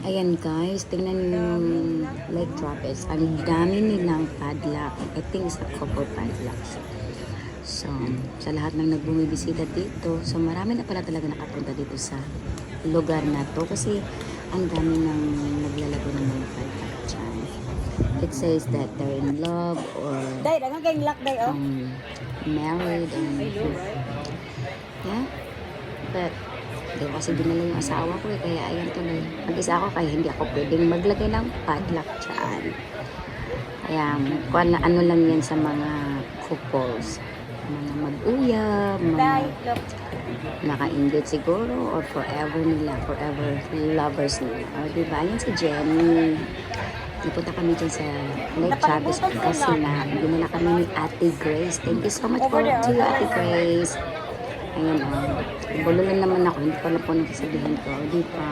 Ayan guys, tingnan niyo yung Lake Trappist. Ang dami nilang padlock. I think it's a couple padlocks. So, sa lahat ng nagbumibisita dito, so marami na pala talaga nakapunta dito sa lugar na to kasi ang dami nang naglalago ng mga padlock dyan. It says that they're in love or Day, dagang kayong lock day, oh. married and yeah. But di ko kasi dinala yung asawa ko eh, kaya ayan tuloy. Mag-isa ako kaya hindi ako pwedeng maglagay ng padlock dyan. Kaya kung ano lang yan sa mga couples. Mga mag-uya, Day, mga look. naka-engage siguro or forever nila, forever lovers nila. O diba, yan si Jenny. Napunta kami dyan sa Lake Travis kasi na dinala kami ni Ate Grace. Thank you so much for to you, Ate Grace. Ayan o. Bulo lang naman ako. Hindi ko alam po nagsasabihin ko. Di ba?